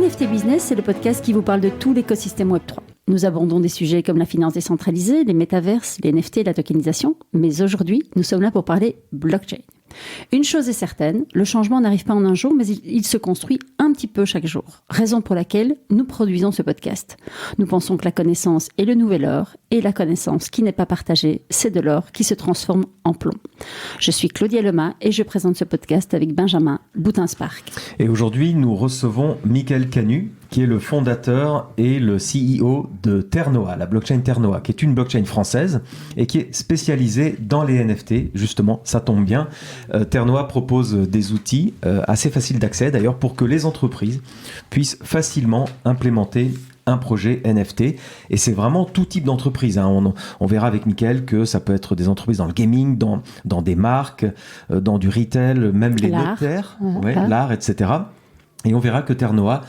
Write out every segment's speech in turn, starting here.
NFT Business, c'est le podcast qui vous parle de tout l'écosystème Web3. Nous abordons des sujets comme la finance décentralisée, les métaverses, les NFT et la tokenisation. Mais aujourd'hui, nous sommes là pour parler blockchain. Une chose est certaine, le changement n'arrive pas en un jour, mais il se construit un petit peu chaque jour. Raison pour laquelle nous produisons ce podcast. Nous pensons que la connaissance est le nouvel or, et la connaissance qui n'est pas partagée, c'est de l'or qui se transforme en plomb. Je suis Claudia Lema et je présente ce podcast avec Benjamin Boutinspark. Et aujourd'hui, nous recevons Michael Canu, qui est le fondateur et le CEO de Ternoa, la blockchain Ternoa, qui est une blockchain française et qui est spécialisée dans les NFT. Justement, ça tombe bien. Ternoa propose des outils assez faciles d'accès d'ailleurs pour que les entreprises puissent facilement implémenter un projet NFT. Et c'est vraiment tout type d'entreprise. On verra avec Michael que ça peut être des entreprises dans le gaming, dans des marques, dans du retail, même les notaires, l'art, etc. Et on verra que Ternoa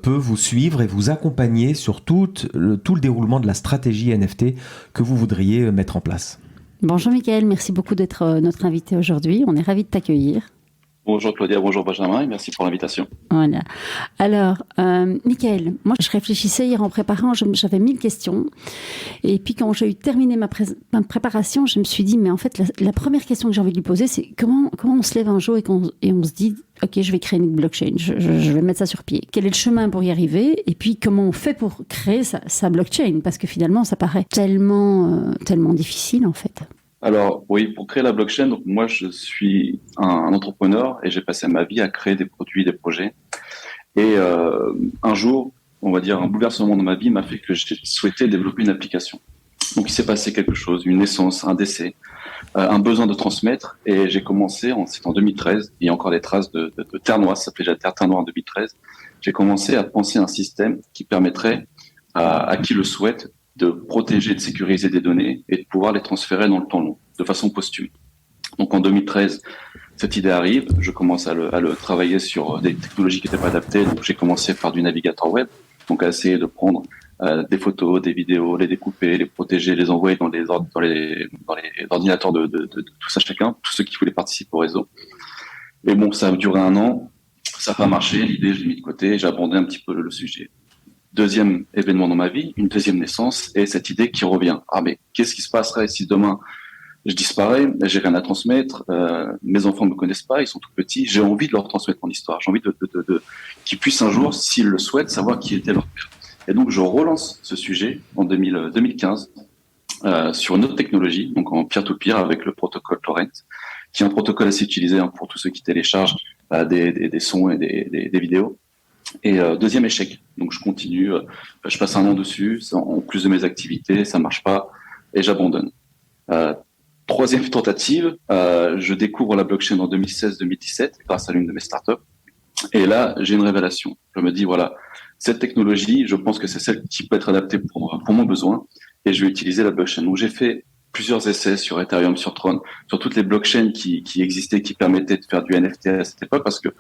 peut vous suivre et vous accompagner sur tout le déroulement de la stratégie NFT que vous voudriez mettre en place. Bonjour Michael, merci beaucoup d'être notre invité aujourd'hui. On est ravis de t'accueillir. Bonjour Claudia, bonjour Benjamin et merci pour l'invitation. Voilà. Alors, Michael, moi je réfléchissais hier en préparant, j'avais 1000 questions. Et puis quand j'ai terminé ma préparation, je me suis dit, mais en fait, la première question que j'ai envie de lui poser, c'est comment on se lève un jour et on se dit, ok, je vais créer une blockchain, je vais mettre ça sur pied. Quel est le chemin pour y arriver? Et puis comment on fait pour créer sa blockchain? Parce que finalement, ça paraît tellement difficile en fait. Alors oui, pour créer la blockchain, donc moi je suis un entrepreneur et j'ai passé ma vie à créer des produits, des projets. Et un jour, on va dire un bouleversement dans ma vie m'a fait que j'ai souhaité développer une application. Donc il s'est passé quelque chose, une naissance, un décès, un besoin de transmettre. Et j'ai commencé, c'est en 2013, il y a encore des traces de Ternoa, ça s'appelait déjà Ternoa en 2013. J'ai commencé à penser un système qui permettrait à qui le souhaite de protéger et de sécuriser des données et de pouvoir les transférer dans le temps long, de façon posthume. Donc en 2013, cette idée arrive, je commence à le travailler sur des technologies qui n'étaient pas adaptées, donc j'ai commencé par du navigateur web, donc à essayer de prendre des photos, des vidéos, les découper, les protéger, les envoyer dans les ordinateurs de tout ça chacun, tous ceux qui voulaient participer au réseau. Et bon, ça a duré 1 an, ça n'a pas marché, l'idée je l'ai mis de côté, j'ai abandonné un petit peu le sujet. Deuxième événement dans ma vie, une deuxième naissance, et cette idée qui revient. Ah mais qu'est-ce qui se passerait si demain je disparais, j'ai rien à transmettre, mes enfants ne me connaissent pas, ils sont tout petits, j'ai envie de leur transmettre mon histoire, j'ai envie qu'ils puissent un jour, s'ils le souhaitent, savoir qui était leur père. Et donc je relance ce sujet en 2015 sur une autre technologie, donc en peer-to-peer avec le protocole Torrent, qui est un protocole assez utilisé pour tous ceux qui téléchargent des sons et des vidéos. Et deuxième échec. Donc je continue, je passe 1 an dessus, en plus de mes activités, ça marche pas et j'abandonne. Troisième tentative, je découvre la blockchain en 2016-2017 grâce à l'une de mes startups. Et là, j'ai une révélation. Je me dis voilà, cette technologie, je pense que c'est celle qui peut être adaptée pour mon besoin et je vais utiliser la blockchain. Donc j'ai fait plusieurs essais sur Ethereum, sur Tron, sur toutes les blockchains qui existaient, qui permettaient de faire du NFT à cette époque, parce que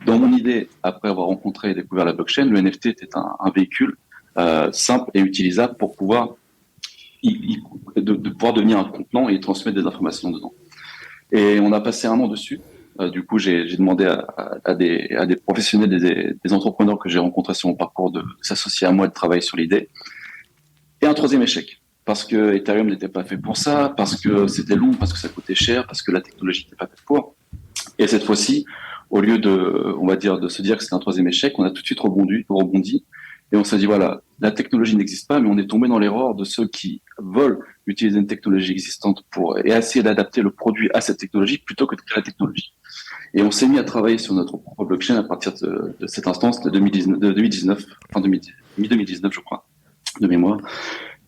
dans mon idée, après avoir rencontré et découvert la blockchain, le NFT était un véhicule simple et utilisable pour pouvoir de pouvoir devenir un contenant et transmettre des informations dedans. Et on a passé 1 an dessus. Du coup, j'ai demandé à des professionnels, des entrepreneurs que j'ai rencontrés sur mon parcours de s'associer à moi, de travailler sur l'idée. Et un troisième échec. Parce que Ethereum n'était pas fait pour ça, parce que c'était long, parce que ça coûtait cher, parce que la technologie n'était pas faite pour. Et cette fois-ci, au lieu de se dire que c'était un troisième échec, on a tout de suite rebondi et on s'est dit voilà, la technologie n'existe pas, mais on est tombé dans l'erreur de ceux qui veulent utiliser une technologie existante et essayer d'adapter le produit à cette technologie plutôt que de créer la technologie. Et on s'est mis à travailler sur notre propre blockchain à partir de cette instance de 2019, mi-2019 je crois, de mémoire.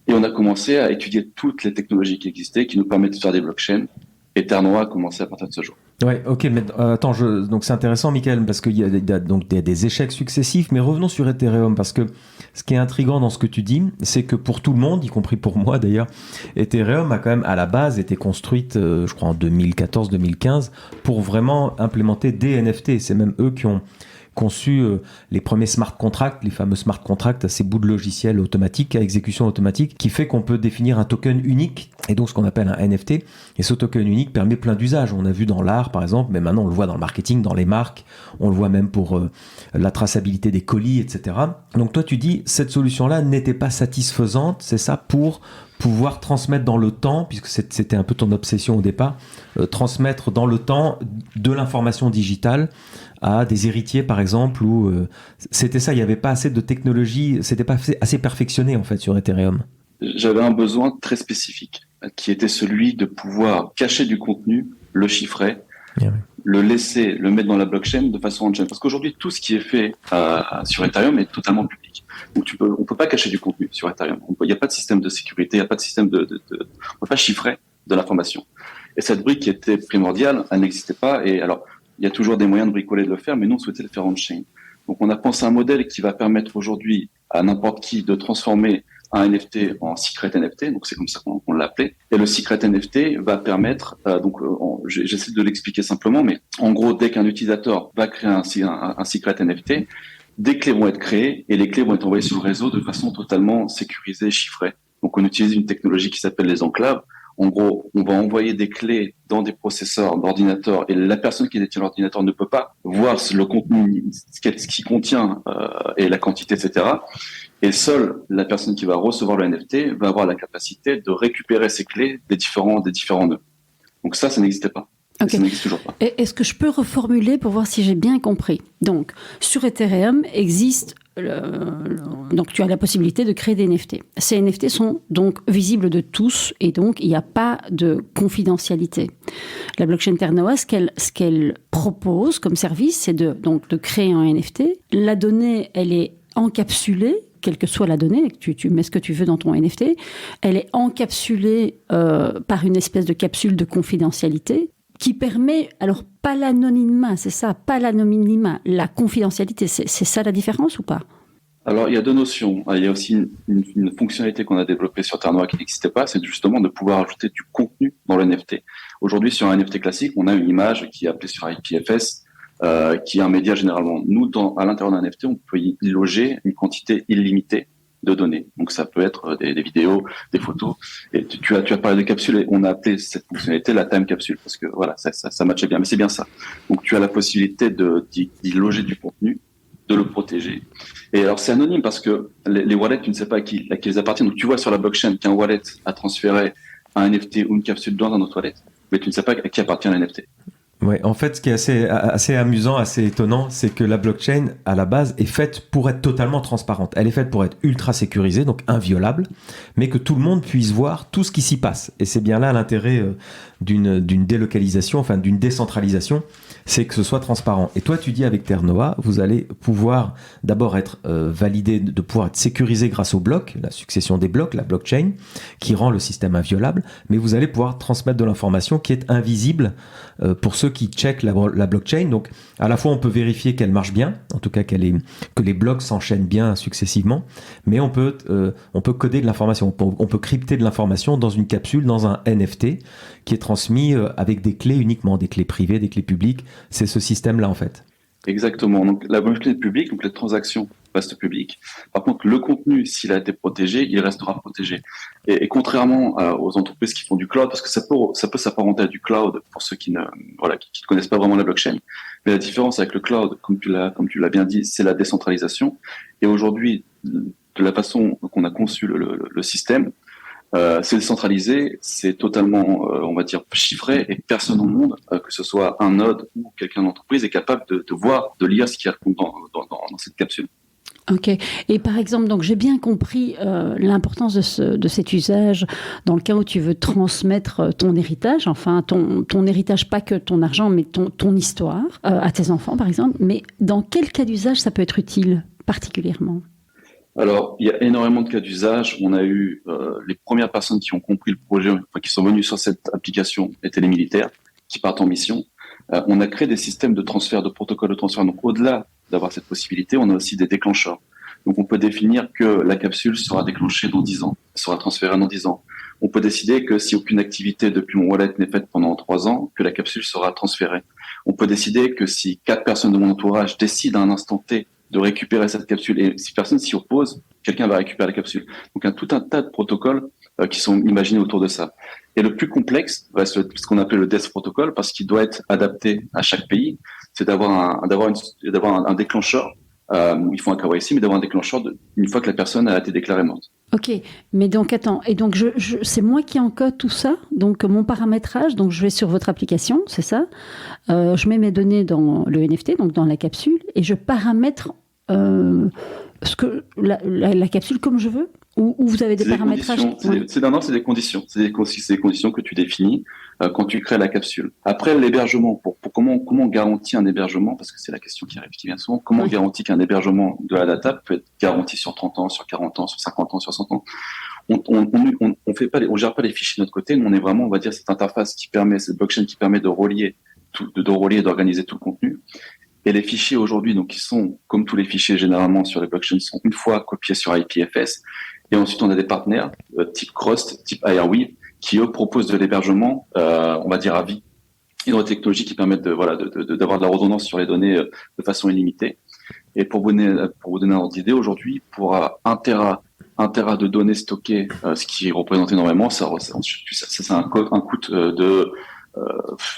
Et on a commencé à étudier toutes les technologies qui existaient, qui nous permettent de faire des blockchains. Et Ternoa a commencé à partir de ce jour. Ouais, ok, mais attends, donc c'est intéressant, Michael, parce qu'il y a des échecs successifs, mais revenons sur Ethereum, parce que ce qui est intriguant dans ce que tu dis, c'est que pour tout le monde, y compris pour moi d'ailleurs, Ethereum a quand même à la base été construite, je crois en 2014-2015, pour vraiment implémenter des NFT. C'est même eux qui ont conçu les premiers smart contracts, les fameux smart contracts, ces bouts de logiciels automatiques à exécution automatique, qui fait qu'on peut définir un token unique, et donc ce qu'on appelle un NFT. Et ce token unique permet plein d'usages. On a vu dans l'art, par exemple, mais maintenant on le voit dans le marketing, dans les marques, on le voit même pour la traçabilité des colis, etc. Donc toi, tu dis, cette solution-là n'était pas satisfaisante, c'est ça, pour pouvoir transmettre dans le temps, puisque c'était un peu ton obsession au départ, transmettre dans le temps de l'information digitale à des héritiers, par exemple, où c'était ça, il n'y avait pas assez de technologie, c'était pas assez perfectionné, en fait, sur Ethereum. J'avais un besoin très spécifique, qui était celui de pouvoir cacher du contenu, le chiffrer, le laisser, le mettre dans la blockchain de façon on-chain. Parce qu'aujourd'hui, tout ce qui est fait sur Ethereum est totalement public. Donc on peut pas cacher du contenu sur Ethereum. Il n'y a pas de système de sécurité, il n'y a pas de système on peut pas chiffrer de l'information. Et cette brique qui était primordiale, elle n'existait pas. Et alors, il y a toujours des moyens de bricoler de le faire, mais nous, on souhaitait le faire on-chain. Donc, on a pensé à un modèle qui va permettre aujourd'hui à n'importe qui de transformer un NFT en secret NFT, donc c'est comme ça qu'on l'a appelé. Et le secret NFT va permettre, j'essaie de l'expliquer simplement, mais en gros, dès qu'un utilisateur va créer un secret NFT, des clés vont être créées et les clés vont être envoyées sur le réseau de façon totalement sécurisée, chiffrée. Donc on utilise une technologie qui s'appelle les enclaves. En gros, on va envoyer des clés dans des processeurs d'ordinateur et la personne qui détient l'ordinateur ne peut pas voir le contenu, ce qui contient et la quantité, etc. Et seule la personne qui va recevoir le NFT va avoir la capacité de récupérer ces clés des différents nœuds. Donc ça n'existait pas. Okay. Ça n'existe toujours pas. Est-ce que je peux reformuler pour voir si j'ai bien compris? Donc, sur Ethereum existe donc tu as la possibilité de créer des NFT. Ces NFT sont donc visibles de tous et donc il n'y a pas de confidentialité. La blockchain Ternoa, ce qu'elle propose comme service, c'est de créer un NFT. La donnée, elle est encapsulée, quelle que soit la donnée, tu mets ce que tu veux dans ton NFT, elle est encapsulée par une espèce de capsule de confidentialité qui permet, alors pas l'anonymat, c'est ça, pas l'anonymat, la confidentialité, c'est ça la différence ou pas? Alors il y a deux notions. Il y a aussi une fonctionnalité qu'on a développée sur Ternoa qui n'existait pas, c'est justement de pouvoir ajouter du contenu dans le NFT. Aujourd'hui sur un NFT classique, on a une image qui est appelée sur IPFS, qui est un média généralement. Nous, à l'intérieur d'un NFT, on peut y loger une quantité illimitée de données. Donc ça peut être des vidéos, des photos. Et tu as parlé de capsule et on a appelé cette fonctionnalité la time capsule parce que voilà, ça matchait bien. Mais c'est bien ça. Donc tu as la possibilité d'y loger du contenu, de le protéger. Et alors c'est anonyme parce que les wallets, tu ne sais pas à qui ils appartiennent. Donc tu vois sur la blockchain qu'un wallet a transféré un NFT ou une capsule dans un autre wallet, mais tu ne sais pas à qui appartient un NFT. Ouais, en fait, ce qui est assez amusant, assez étonnant, c'est que la blockchain, à la base, est faite pour être totalement transparente. Elle est faite pour être ultra sécurisée, donc inviolable, mais que tout le monde puisse voir tout ce qui s'y passe. Et c'est bien là l'intérêt d'une délocalisation, enfin d'une décentralisation, c'est que ce soit transparent. Et toi, tu dis avec Ternoa, vous allez pouvoir d'abord être validé, de pouvoir être sécurisé grâce au bloc, la succession des blocs, la blockchain, qui rend le système inviolable, mais vous allez pouvoir transmettre de l'information qui est invisible pour ceux qui checkent la blockchain. Donc, à la fois, on peut vérifier qu'elle marche bien, en tout cas que les blocs s'enchaînent bien successivement, mais on peut coder de l'information, on peut crypter de l'information dans une capsule, dans un NFT, qui est transmis avec des clés uniquement, des clés privées, des clés publiques. C'est ce système-là, en fait. Exactement. Donc, la blockchain est publique, donc les transactions restent publiques. Par contre, le contenu, s'il a été protégé, il restera protégé. Et contrairement aux entreprises qui font du cloud, parce que ça peut s'apparenter à du cloud pour ceux qui ne connaissent pas vraiment la blockchain. Mais la différence avec le cloud, comme tu l'as bien dit, c'est la décentralisation. Et aujourd'hui, de la façon qu'on a conçu le système, c'est décentralisé, c'est totalement, on va dire, chiffré, et personne au monde, que ce soit un node ou quelqu'un d'entreprise, est capable de voir, de lire ce qu'il y a dans cette capsule. Ok. Et par exemple, donc j'ai bien compris l'importance de cet usage dans le cas où tu veux transmettre ton héritage, enfin ton héritage, pas que ton argent, mais ton histoire à tes enfants, par exemple. Mais dans quel cas d'usage ça peut être utile particulièrement ? Alors, il y a énormément de cas d'usage. On a eu les premières personnes qui ont compris le projet, qui sont venues sur cette application, étaient les militaires qui partent en mission. On a créé des systèmes de transfert, de protocoles de transfert. Donc, au-delà d'avoir cette possibilité, on a aussi des déclencheurs. Donc, on peut définir que la capsule sera déclenchée dans 10 ans, sera transférée dans 10 ans. On peut décider que si aucune activité depuis mon wallet n'est faite pendant 3 ans, que la capsule sera transférée. On peut décider que si 4 personnes de mon entourage décident à un instant T de récupérer cette capsule et si personne s'y oppose, quelqu'un va récupérer la capsule. Donc, tout un tas de protocoles qui sont imaginés autour de ça. Et le plus complexe va être ce qu'on appelle le Death Protocol parce qu'il doit être adapté à chaque pays. C'est d'avoir un déclencheur. Il faut un KYC, mais d'avoir un déclencheur une fois que la personne a été déclarée morte. Ok, mais donc attends, et donc c'est moi qui encode tout ça, donc mon paramétrage, donc je vais sur votre application, c'est ça, je mets mes données dans le NFT, donc dans la capsule, et je paramètre la capsule comme je veux, ou vous avez des paramétrages. C'est des conditions, c'est des conditions que tu définis quand tu crées la capsule. Après l'hébergement, pour comment on garantit un hébergement, parce que c'est la question qui vient souvent, comment on garantit qu'un hébergement de la data peut être garanti sur 30 ans, sur 40 ans, sur 50 ans, sur 100 ans. On gère pas les fichiers de notre côté, nous on est vraiment, on va dire, cette interface cette blockchain qui permet de relier et d'organiser tout le contenu. Et les fichiers aujourd'hui, donc, qui sont, comme tous les fichiers généralement sur les blockchains, sont une fois copiés sur IPFS. Et ensuite, on a des partenaires, type Crost, type Airweave, qui eux proposent de l'hébergement, on va dire à vie. Ils ont des technologies qui permettent d'avoir de la redondance sur les données de façon illimitée. Et pour vous donner un ordre d'idée, aujourd'hui, pour 1 Tera de données stockées, ce qui est représenté énormément, ça c'est un coût de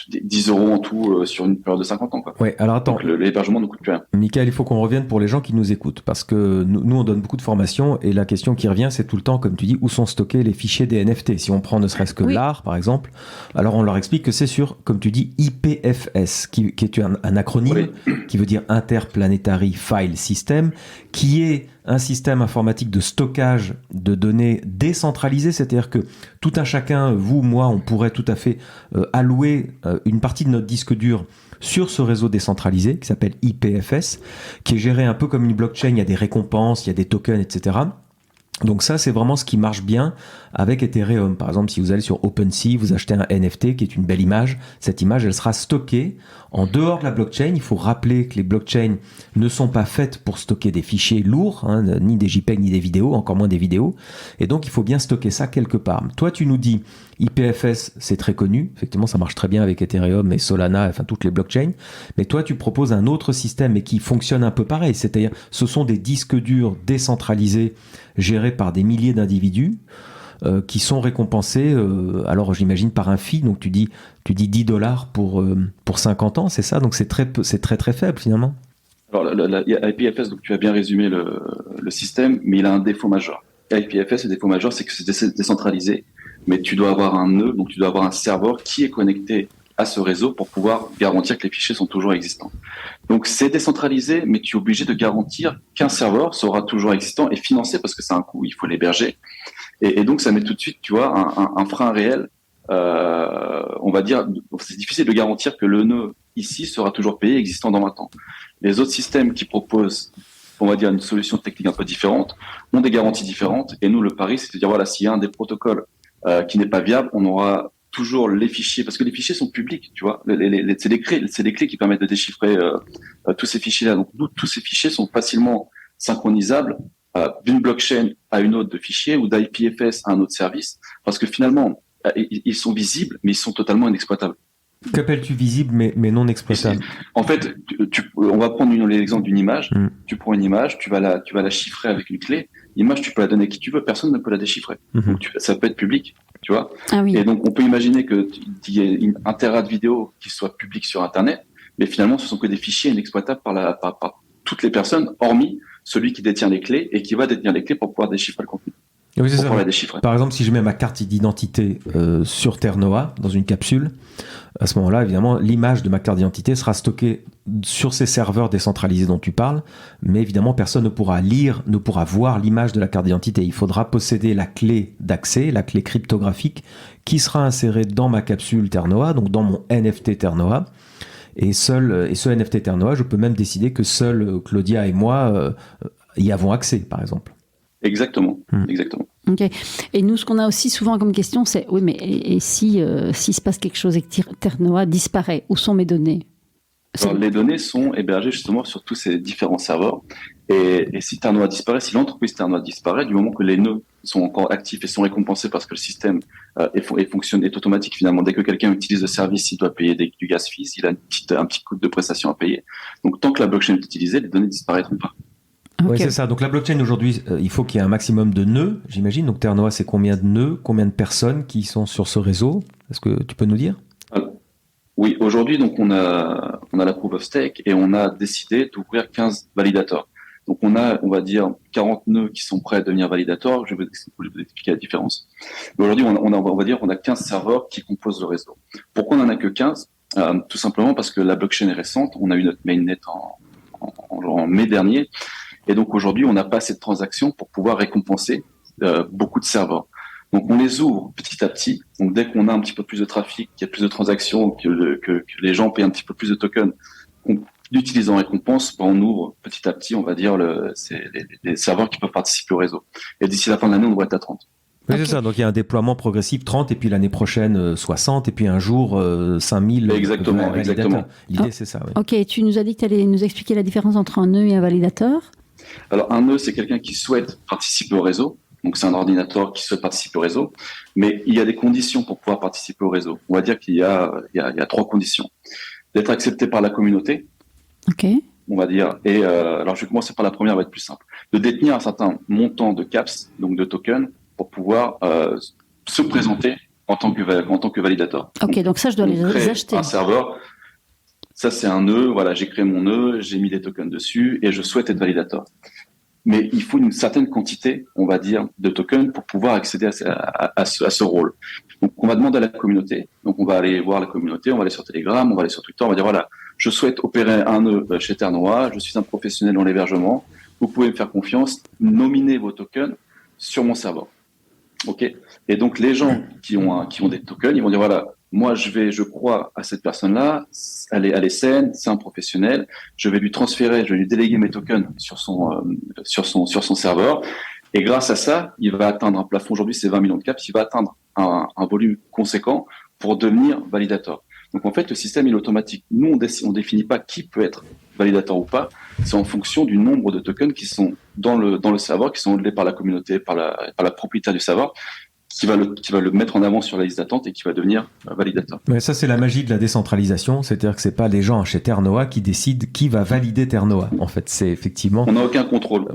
10 € en tout sur une période de 50 ans. Quoi. Ouais, alors attends. Donc l'hébergement ne coûte plus rien. Michael, il faut qu'on revienne pour les gens qui nous écoutent, parce que nous on donne beaucoup de formations, et la question qui revient, c'est tout le temps, comme tu dis, où sont stockés les fichiers des NFT. Si on prend ne serait-ce que l'art, par exemple, alors on leur explique que c'est sur, comme tu dis, IPFS, qui est un acronyme qui veut dire Interplanetary File System, qui est un système informatique de stockage de données décentralisées, c'est-à-dire que tout un chacun, vous, moi, on pourrait tout à fait allouer une partie de notre disque dur sur ce réseau décentralisé qui s'appelle IPFS, qui est géré un peu comme une blockchain. Il y a des récompenses, il y a des tokens, etc. Donc ça, c'est vraiment ce qui marche bien avec Ethereum. Par exemple, si vous allez sur OpenSea, vous achetez un NFT qui est une belle image. Cette image, elle sera stockée en dehors de la blockchain. Il faut rappeler que les blockchains ne sont pas faites pour stocker des fichiers lourds, ni des JPEG, ni des vidéos, encore moins des vidéos. Et donc, il faut bien stocker ça quelque part. Toi, tu nous dis, IPFS, c'est très connu. Effectivement, ça marche très bien avec Ethereum et Solana, enfin toutes les blockchains. Mais toi, tu proposes un autre système et qui fonctionne un peu pareil. C'est-à-dire, ce sont des disques durs décentralisés gérés par des milliers d'individus qui sont récompensés, alors j'imagine par un fee. Donc tu dis $10 pour 50 ans, c'est ça? Donc c'est très faible finalement. Alors IPFS, donc tu as bien résumé le système, mais il a un défaut majeur. IPFS, le défaut majeur, c'est que c'est décentralisé, mais tu dois avoir un nœud, donc tu dois avoir un serveur qui est connecté à ce réseau pour pouvoir garantir que les fichiers sont toujours existants. Donc c'est décentralisé, mais tu es obligé de garantir qu'un serveur sera toujours existant et financé parce que c'est un coût, il faut l'héberger. Et donc ça met tout de suite, tu vois, un frein réel. On va dire, c'est difficile de garantir que le nœud ici sera toujours payé, existant dans 20 ans. Les autres systèmes qui proposent, on va dire, une solution technique un peu différente, ont des garanties différentes. Et nous, le pari, c'est de dire, voilà, s'il y a un des protocoles qui n'est pas viable, on aura toujours les fichiers, parce que les fichiers sont publics, tu vois. C'est des clés qui permettent de déchiffrer tous ces fichiers-là. Donc, tous ces fichiers sont facilement synchronisables d'une blockchain à une autre de fichiers ou d'IPFS à un autre service, parce que finalement, ils sont visibles, mais ils sont totalement inexploitables. Qu'appelles-tu visible mais non exploitable? En fait, on va prendre l'exemple d'une image. Tu prends une image, tu vas la chiffrer avec une clé. L'image, tu peux la donner à qui tu veux, personne ne peut la déchiffrer. Donc, ça peut être public, tu vois. Ah oui. Et donc, on peut imaginer qu'il y ait 1 Tera de vidéos qui soient publiques sur Internet, mais finalement, ce sont que des fichiers inexploitables par toutes les personnes, hormis celui qui détient les clés et qui va détenir les clés pour pouvoir déchiffrer le contenu. Oui, c'est ça. Par exemple, si je mets ma carte d'identité sur Ternoa, dans une capsule, à ce moment-là, évidemment, l'image de ma carte d'identité sera stockée sur ces serveurs décentralisés dont tu parles, mais évidemment, personne ne pourra voir l'image de la carte d'identité. Il faudra posséder la clé d'accès, la clé cryptographique, qui sera insérée dans ma capsule Ternoa, donc dans mon NFT Ternoa. Et ce NFT Ternoa, je peux même décider que seul Claudia et moi y avons accès, par exemple. Exactement. Ok. Et nous, ce qu'on a aussi souvent comme question, c'est oui, mais et si s'il se passe quelque chose et que Ternoa disparaît, où sont mes données? Alors, les données sont hébergées justement sur tous ces différents serveurs. Et si Ternoa disparaît, si l'entreprise Ternoa disparaît, du moment que les nœuds sont encore actifs et sont récompensés parce que le système est automatique finalement. Dès que quelqu'un utilise le service, il doit payer du gas fees, il a un petit coût de prestation à payer. Donc tant que la blockchain est utilisée, les données disparaîtront pas. Oui, c'est ça. Donc la blockchain aujourd'hui, il faut qu'il y ait un maximum de nœuds, j'imagine. Donc Ternoa, c'est combien de nœuds, combien de personnes qui sont sur ce réseau? Est-ce que tu peux nous dire? Oui, aujourd'hui, donc on a la proof of stake et on a décidé d'ouvrir 15 validateurs. Donc on va dire 40 nœuds qui sont prêts à devenir validateurs. Je vais vous expliquer la différence. Mais aujourd'hui, on va dire qu'on a 15 serveurs qui composent le réseau. Pourquoi on n'en a que 15? Tout simplement parce que la blockchain est récente. On a eu notre mainnet en mai dernier. Et donc aujourd'hui, on n'a pas assez de transactions pour pouvoir récompenser beaucoup de serveurs. Donc on les ouvre petit à petit. Donc dès qu'on a un petit peu plus de trafic, qu'il y a plus de transactions, que les gens payent un petit peu plus de tokens, on utilise en récompense, on ouvre petit à petit, on va dire, les serveurs qui peuvent participer au réseau. Et d'ici la fin de l'année, on devrait être à 30. Oui, c'est ça. Donc il y a un déploiement progressif, 30, et puis l'année prochaine 60, et puis un jour 5000. Exactement. L'idée, c'est ça. Oui. Ok, tu nous as dit que tu allais nous expliquer la différence entre un nœud et un validateur. Alors un nœud, c'est quelqu'un qui souhaite participer au réseau. Donc c'est un ordinateur qui souhaite participer au réseau, mais il y a des conditions pour pouvoir participer au réseau. On va dire qu'il y a 3 conditions. D'être accepté par la communauté, on va dire, et alors je vais commencer par la première, va être plus simple. De détenir un certain montant de caps, donc de tokens, pour pouvoir se présenter en tant que validateur. Ok, donc ça je dois les acheter. Un serveur, ça c'est un nœud, voilà, j'ai créé mon nœud, j'ai mis des tokens dessus et je souhaite être validateur. Mais il faut une certaine quantité, on va dire, de tokens pour pouvoir accéder à ce rôle. Donc, on va demander à la communauté. Donc, on va aller voir la communauté, on va aller sur Telegram, on va aller sur Twitter, on va dire, voilà, je souhaite opérer un nœud chez Ternoa, je suis un professionnel dans l'hébergement, vous pouvez me faire confiance, nominez vos tokens sur mon serveur. OK? Et donc, les gens qui ont des tokens, ils vont dire, voilà, moi, je crois à cette personne-là, elle est saine, c'est un professionnel, je vais lui déléguer mes tokens sur son serveur. Et grâce à ça, il va atteindre un plafond. Aujourd'hui, c'est 20 millions de caps. Il va atteindre un volume conséquent pour devenir validateur. Donc, en fait, le système, il est automatique. Nous, on définit pas qui peut être validateur ou pas. C'est en fonction du nombre de tokens qui sont dans le serveur, qui sont relevés par la communauté, par la propriétaire du serveur, qui va le mettre en avant sur la liste d'attente et qui va devenir validateur. Mais ça, c'est la magie de la décentralisation. C'est-à-dire que c'est pas les gens chez Ternoa qui décident qui va valider Ternoa. En fait, c'est effectivement... On n'a aucun contrôle.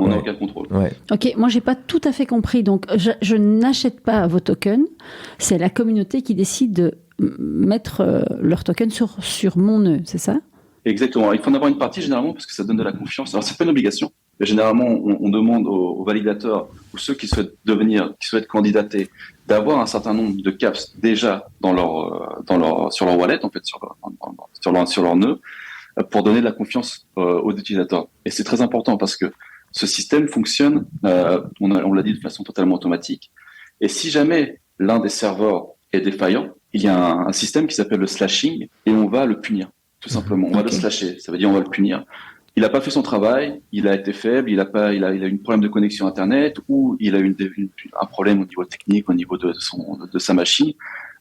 Ouais. Ok, moi, j'ai pas tout à fait compris. Donc, je n'achète pas vos tokens. C'est la communauté qui décide de mettre leurs tokens sur mon nœud, c'est ça? Exactement. Il faut en avoir une partie, généralement, parce que ça donne de la confiance. Alors, c'est pas une obligation. Mais généralement, on demande aux validateurs ou ceux qui souhaitent candidater, d'avoir un certain nombre de caps déjà sur leur wallet, en fait, sur leur nœud, pour donner de la confiance aux utilisateurs. Et c'est très important parce que ce système fonctionne, on l'a dit, de façon totalement automatique. Et si jamais l'un des serveurs est défaillant, il y a un système qui s'appelle le slashing et on va le punir, tout simplement. On va le slasher. Ça veut dire on va le punir. Il n'a pas fait son travail, il a été faible, il a eu un problème de connexion Internet ou il a eu un problème au niveau technique, au niveau de sa machine.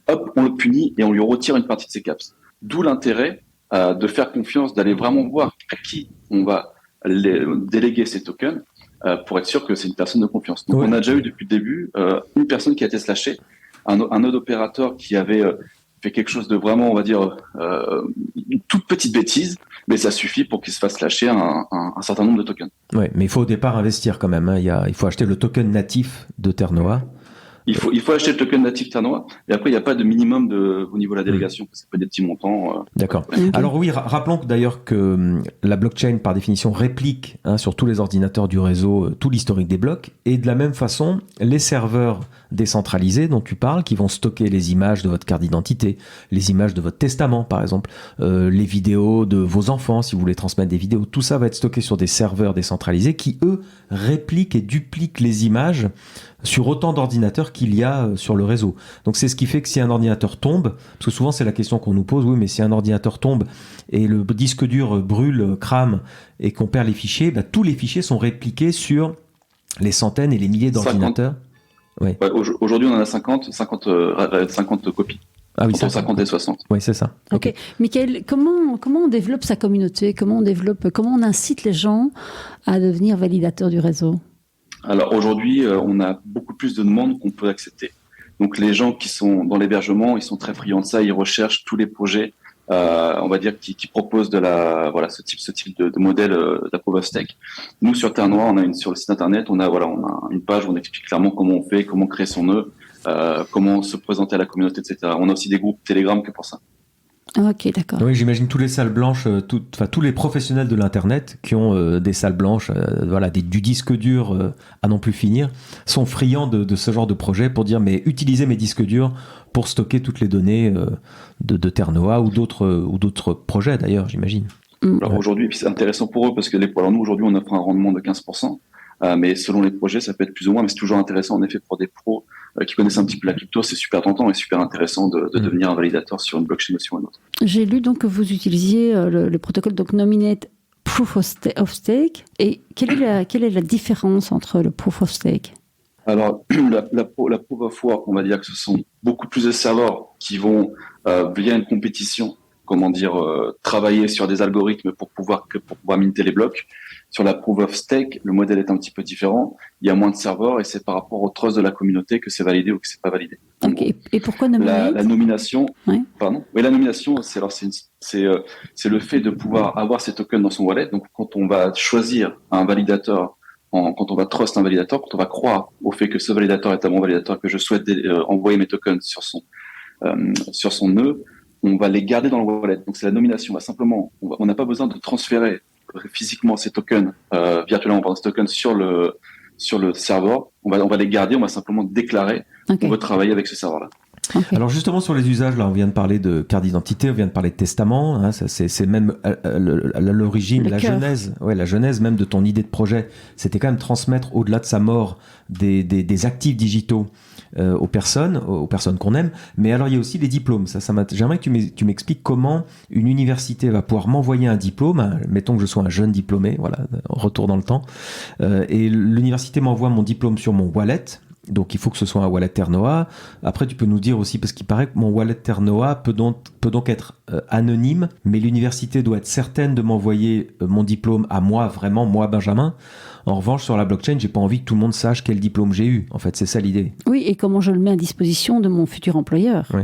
Hop, on le punit et on lui retire une partie de ses caps. D'où l'intérêt de faire confiance, d'aller vraiment voir à qui on va déléguer ces tokens pour être sûr que c'est une personne de confiance. Donc on a déjà eu depuis le début une personne qui a été slashée, un autre opérateur qui avait fait quelque chose de vraiment, on va dire, une toute petite bêtise, mais ça suffit pour qu'il se fasse lâcher un certain nombre de tokens. Oui, mais il faut au départ investir quand même. Hein. Il faut acheter le token natif de Ternoa. Il faut acheter le token natif Ternoa, et après, il n'y a pas de minimum au niveau de la délégation, parce que c'est pas des petits montants. D'accord. Alors oui, rappelons d'ailleurs que la blockchain, par définition, réplique sur tous les ordinateurs du réseau tout l'historique des blocs, et de la même façon, les serveurs décentralisés dont tu parles, qui vont stocker les images de votre carte d'identité, les images de votre testament, par exemple, les vidéos de vos enfants, si vous voulez transmettre des vidéos, tout ça va être stocké sur des serveurs décentralisés qui, eux, répliquent et dupliquent les images sur autant d'ordinateurs qu'il y a sur le réseau. Donc c'est ce qui fait que si un ordinateur tombe, parce que souvent c'est la question qu'on nous pose, oui, mais si un ordinateur tombe et le disque dur brûle, crame et qu'on perd les fichiers, tous les fichiers sont répliqués sur les centaines et les milliers d'ordinateurs. Ouais, aujourd'hui on en a 50 copies. Ah oui, entre 50 et 60. Oui, c'est ça. Ok. Michael, comment on développe sa communauté? Comment on incite les gens à devenir validateurs du réseau? Alors aujourd'hui, on a beaucoup plus de demandes qu'on peut accepter. Donc les gens qui sont dans l'hébergement, ils sont très friands de ça, ils recherchent tous les projets, on va dire, qui proposent ce type de modèle de la Proof of Stake. Nous sur Terre Noire, sur le site internet, on a une page où on explique clairement comment on fait, comment créer son nœud, comment se présenter à la communauté, etc. On a aussi des groupes Telegram que pour ça. Ok, d'accord. Oui, j'imagine tous les salles blanches, tous les professionnels de l'internet qui ont des salles blanches, du disque dur à non plus finir, sont friands de ce genre de projet pour dire mais utilisez mes disques durs pour stocker toutes les données de Terre Noire ou d'autres projets d'ailleurs, j'imagine. Alors aujourd'hui, c'est intéressant pour eux parce que alors nous aujourd'hui on offre un rendement de 15%. Mais selon les projets, ça peut être plus ou moins, mais c'est toujours intéressant en effet pour des pros qui connaissent un petit peu la crypto, c'est super tentant et super intéressant de devenir un validateur sur une blockchain ou sur une autre. J'ai lu donc que vous utilisiez le protocole donc Nominate Proof of Stake. Et quelle est la différence entre le Proof of Stake? Alors la Proof of Work, on va dire que ce sont beaucoup plus de serveurs qui vont via une compétition, travailler sur des algorithmes pour pouvoir minter les blocs. Sur la Proof of Stake, le modèle est un petit peu différent. Il y a moins de serveurs et c'est par rapport au trust de la communauté que c'est validé ou que c'est pas validé. Okay. Et pourquoi Nominate? La nomination, ouais. Pardon. Oui, la nomination, c'est le fait de pouvoir avoir ces tokens dans son wallet. Donc, quand on va choisir un validateur, quand on va trust un validateur, quand on va croire au fait que ce validateur est un bon validateur, que je souhaite envoyer mes tokens sur son nœud, on va les garder dans le wallet. Donc, c'est la nomination. On n'a pas besoin de transférer physiquement ces tokens virtuellement, ces tokens sur le serveur. On va les garder. On va simplement déclarer qu'on veut travailler avec ce serveur-là. Okay. Alors justement sur les usages, là on vient de parler de carte d'identité, on vient de parler de testament, hein, c'est même à l'origine, la genèse même de ton idée de projet, c'était quand même transmettre au-delà de sa mort des actifs digitaux aux personnes qu'on aime, mais alors il y a aussi les diplômes. J'aimerais que tu m'expliques comment une université va pouvoir m'envoyer un diplôme, hein, mettons que je sois un jeune diplômé, voilà, retour dans le temps, et l'université m'envoie mon diplôme sur mon wallet. Donc il faut que ce soit un wallet Terre Noire. Après tu peux nous dire aussi, parce qu'il paraît que mon wallet Terre Noire peut donc être anonyme, mais l'université doit être certaine de m'envoyer mon diplôme à moi, vraiment moi Benjamin. En revanche sur la blockchain, j'ai pas envie que tout le monde sache quel diplôme j'ai eu. En fait c'est ça l'idée. Oui, et comment je le mets à disposition de mon futur employeur. Oui.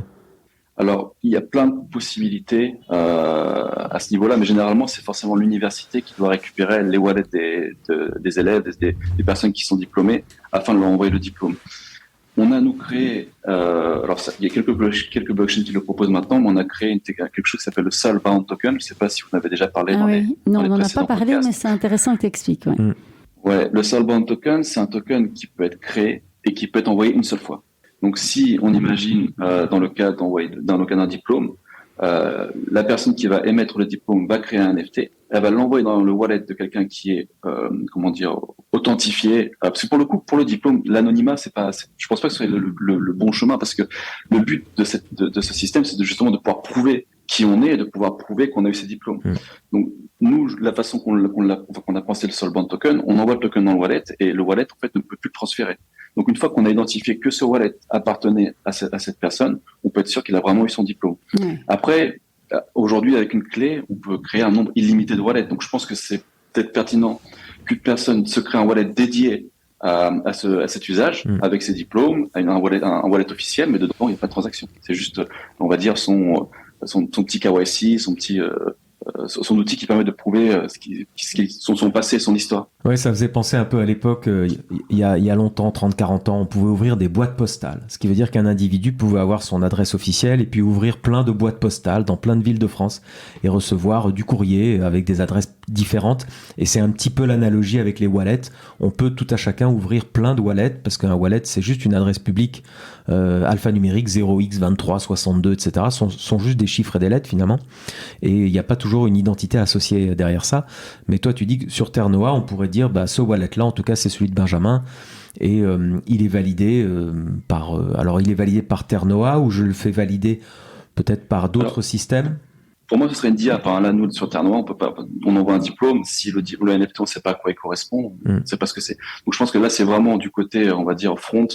Alors, il y a plein de possibilités à ce niveau-là, mais généralement, c'est forcément l'université qui doit récupérer les wallets des élèves, des personnes qui sont diplômées, afin de leur envoyer le diplôme. On a créé, il y a quelques blockchains qui le proposent maintenant, mais on a créé quelque chose qui s'appelle le Soulbound Token. Je ne sais pas si vous en avez déjà parlé dans les Non, on n'en a pas parlé, podcasts. Mais c'est intéressant que tu expliques. Ouais. Ouais, le Soulbound Token, c'est un token qui peut être créé et qui peut être envoyé une seule fois. Donc, si on imagine dans le cas d'un diplôme, la personne qui va émettre le diplôme va créer un NFT, elle va l'envoyer dans le wallet de quelqu'un qui est authentifié. Parce que pour le diplôme, l'anonymat, je pense pas que ce soit le bon chemin, parce que le but de ce système, c'est justement de pouvoir prouver qui on est et de pouvoir prouver qu'on a eu ces diplômes. Donc, nous, la façon qu'on a pensé le Soulbound Token, on envoie le token dans le wallet et le wallet, en fait, ne peut plus le transférer. Donc, une fois qu'on a identifié que ce wallet appartenait à cette personne, on peut être sûr qu'il a vraiment eu son diplôme. Après, aujourd'hui, avec une clé, on peut créer un nombre illimité de wallets. Donc, je pense que c'est peut-être pertinent qu'une personne se crée un wallet dédié à cet usage, avec ses diplômes, un wallet officiel, mais dedans, il n'y a pas de transaction. C'est juste, on va dire, son petit KYC, son outil qui permet de prouver son passé, son histoire. Ouais, ça faisait penser un peu à l'époque, il y a longtemps, 30-40 ans, on pouvait ouvrir des boîtes postales. Ce qui veut dire qu'un individu pouvait avoir son adresse officielle et puis ouvrir plein de boîtes postales dans plein de villes de France et recevoir du courrier avec des adresses différentes. Et c'est un petit peu l'analogie avec les wallets. On peut tout à chacun ouvrir plein de wallets parce qu'un wallet, c'est juste une adresse publique alphanumérique 0x2362, etc. sont juste des chiffres et des lettres finalement. Et il n'y a pas toujours une identité associée derrière ça. Mais toi, tu dis que sur Terre Noire, on pourrait dire, ce wallet-là, en tout cas, c'est celui de Benjamin. Et il est validé il est validé par Terre Noire ou je le fais valider peut-être par d'autres systèmes? Pour moi, ce serait une DIA. Là, nous, sur Terre Noire, on envoie un diplôme. Si le NFT, on ne sait pas à quoi il correspond, on ne sait pas ce que c'est. Donc, je pense que là, c'est vraiment du côté, on va dire, front,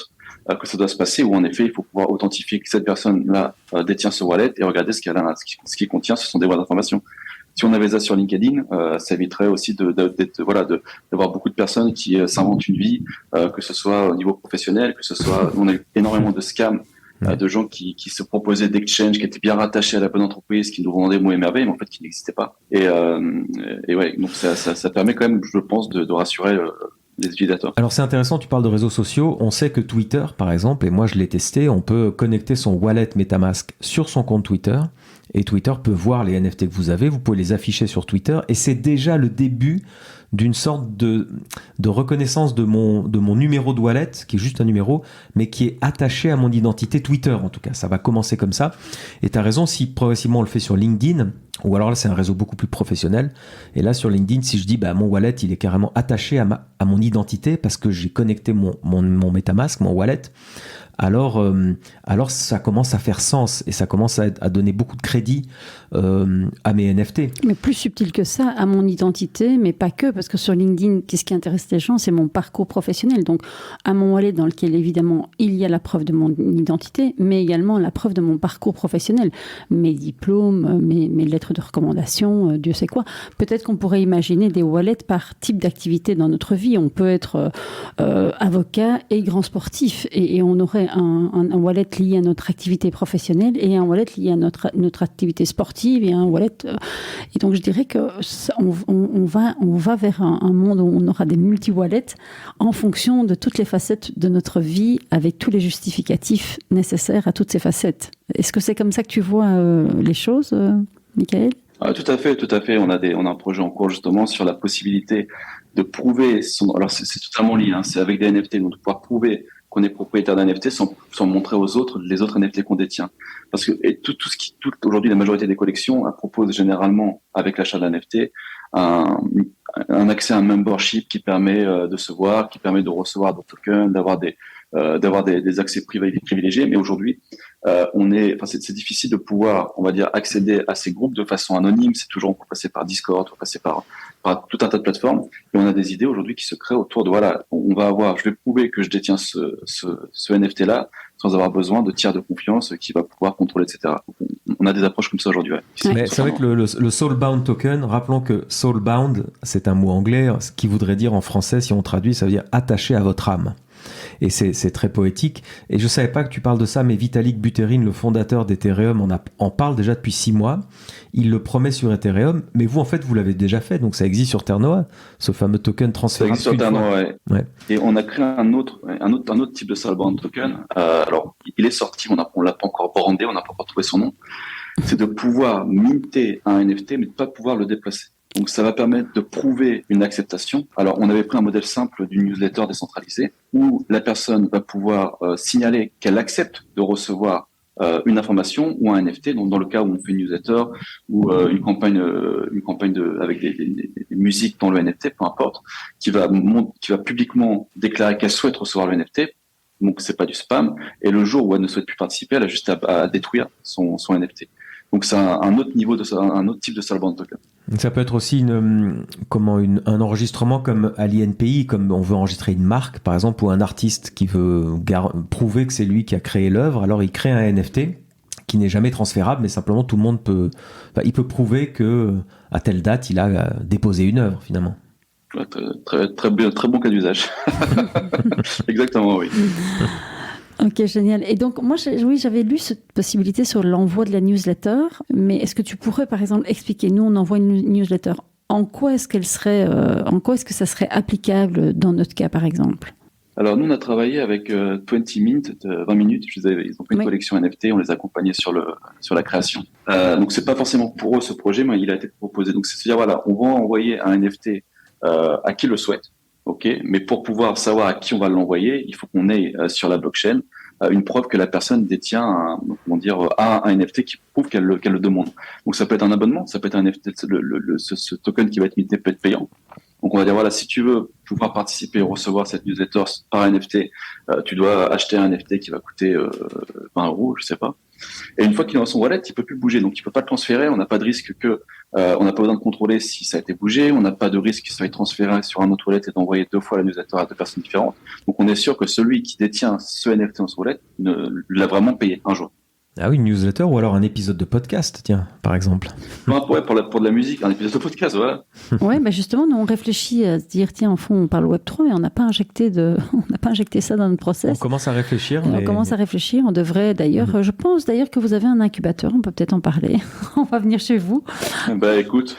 que ça doit se passer, où en effet, il faut pouvoir authentifier que cette personne-là détient ce wallet et regarder ce qu'il contient. Ce sont des boîtes d'informations. Si on avait ça sur LinkedIn, ça éviterait aussi d'avoir beaucoup de personnes qui s'inventent une vie, que ce soit au niveau professionnel, que ce soit, on a eu énormément de scams, de gens qui se proposaient d'exchange, qui étaient bien rattachés à la bonne entreprise, qui nous vendaient mots et merveilles, mais en fait qui n'existaient pas. Et ouais, donc ça permet quand même, je pense, de rassurer les utilisateurs. Alors c'est intéressant, tu parles de réseaux sociaux. On sait que Twitter, par exemple, et moi je l'ai testé, on peut connecter son wallet MetaMask sur son compte Twitter. Et Twitter peut voir les NFT que vous avez, vous pouvez les afficher sur Twitter, et c'est déjà le début d'une sorte de reconnaissance de mon numéro de wallet, qui est juste un numéro, mais qui est attaché à mon identité Twitter, en tout cas. Ça va commencer comme ça. Et tu as raison, si progressivement on le fait sur LinkedIn, ou alors là c'est un réseau beaucoup plus professionnel, et là sur LinkedIn, si je dis mon wallet, il est carrément attaché à mon identité, parce que j'ai connecté mon MetaMask, mon wallet, alors ça commence à faire sens et ça commence à donner beaucoup de crédit à mes NFT. Mais plus subtil que ça, à mon identité, mais pas que, parce que sur LinkedIn, qu'est-ce qui intéresse les gens, c'est mon parcours professionnel. Donc, à mon wallet dans lequel, évidemment, il y a la preuve de mon identité, mais également la preuve de mon parcours professionnel. Mes diplômes, mes lettres de recommandation, Dieu sait quoi. Peut-être qu'on pourrait imaginer des wallets par type d'activité dans notre vie. On peut être avocat et grand sportif, et on aurait un wallet lié à notre activité professionnelle et un wallet lié à notre activité sportive et un wallet. Et donc, je dirais que on va vers un monde où on aura des multi-wallets en fonction de toutes les facettes de notre vie, avec tous les justificatifs nécessaires à toutes ces facettes. Est-ce que c'est comme ça que tu vois les choses, Michael ? Tout à fait. On a un projet en cours justement sur la possibilité de prouver alors c'est totalement lié, hein, c'est avec des NFT, donc de pouvoir prouver qu'on est propriétaire d'un NFT sans montrer aux autres les autres NFT qu'on détient. Parce que aujourd'hui, la majorité des collections proposent généralement, avec l'achat d'un NFT, un accès à un membership qui permet de se voir, qui permet de recevoir des tokens, d'avoir des accès privilégiés. Mais aujourd'hui, c'est difficile de pouvoir, on va dire, accéder à ces groupes de façon anonyme. C'est toujours, on peut passer par Discord, on peut passer par tout un tas de plateformes. Et on a des idées aujourd'hui qui se créent autour de, je vais prouver que je détiens ce NFT-là sans avoir besoin de tiers de confiance qui va pouvoir contrôler, etc. On a des approches comme ça aujourd'hui. Ouais. Mais c'est vrai que le Soulbound token, rappelons que Soulbound, c'est un mot anglais, ce qui voudrait dire en français, si on traduit, ça veut dire attaché à votre âme. Et c'est très poétique. Et je ne savais pas que tu parles de ça, mais Vitalik Buterin, le fondateur d'Ethereum, en parle déjà depuis 6 mois. Il le promet sur Ethereum, mais vous, en fait, vous l'avez déjà fait. Donc, ça existe sur Ternoa, ce fameux token transférable. Ça existe sur Ternoa, ouais. Et on a créé un autre type de Soulbound token. Alors, il est sorti, on l'a pas encore brandé, on n'a pas encore trouvé son nom. C'est de pouvoir minter un NFT, mais de pas pouvoir le déplacer. Donc, ça va permettre de prouver une acceptation. Alors, on avait pris un modèle simple d'une newsletter décentralisée où la personne va pouvoir signaler qu'elle accepte de recevoir une information ou un NFT. Donc, dans le cas où on fait une newsletter ou une campagne avec des musiques dans le NFT, peu importe, qui va publiquement déclarer qu'elle souhaite recevoir le NFT. Donc, c'est pas du spam. Et le jour où elle ne souhaite plus participer, elle a juste à détruire son NFT. Donc c'est un autre type de Soulbound token. Ça peut être aussi un enregistrement comme à l'INPI, comme on veut enregistrer une marque, par exemple, ou un artiste qui veut prouver que c'est lui qui a créé l'œuvre. Alors il crée un NFT qui n'est jamais transférable, mais simplement tout le monde peut prouver que à telle date il a déposé une œuvre finalement. Ouais, très bon cas d'usage. Exactement, oui. Ok, génial. Et donc, moi, j'avais lu cette possibilité sur l'envoi de la newsletter, mais est-ce que tu pourrais, par exemple, expliquer, nous, on envoie une newsletter, en quoi est-ce que ça serait applicable dans notre cas, par exemple ? Alors, nous, on a travaillé avec 20 Mint, 20 minutes, ils ont fait une collection NFT, on les a accompagnés sur la création. Donc, c'est pas forcément pour eux ce projet, mais il a été proposé. Donc, c'est-à-dire, on va envoyer un NFT à qui le souhaite. Ok, mais pour pouvoir savoir à qui on va l'envoyer, il faut qu'on ait sur la blockchain une preuve que la personne détient un NFT qui prouve qu'elle le demande. Donc ça peut être un abonnement, ça peut être un NFT, ce token qui va être minté peut être payant. Donc on va dire si tu veux pouvoir participer et recevoir cette newsletter par NFT, tu dois acheter un NFT qui va coûter 20 €, je sais pas. Et une fois qu'il est dans son wallet, il peut plus bouger, donc il peut pas le transférer. On n'a pas de risque on n'a pas besoin de contrôler si ça a été bougé. On n'a pas de risque qu'il soit transféré sur un autre wallet et d'envoyer 2 fois la newsletter à 2 personnes différentes. Donc on est sûr que celui qui détient ce NFT dans son wallet l'a vraiment payé un jour. Ah oui, une newsletter ou alors un épisode de podcast, tiens, par exemple. Non, ouais, pour de la musique, un épisode de podcast, voilà. Ouais, bah justement, nous on réfléchit à se dire, tiens, en fond, on parle Web3, mais on n'a pas injecté ça dans notre On process. commence à réfléchir. Et on commence à réfléchir. On devrait d'ailleurs, je pense d'ailleurs que vous avez un incubateur. On peut peut-être en parler. On va venir chez vous. Bah écoute.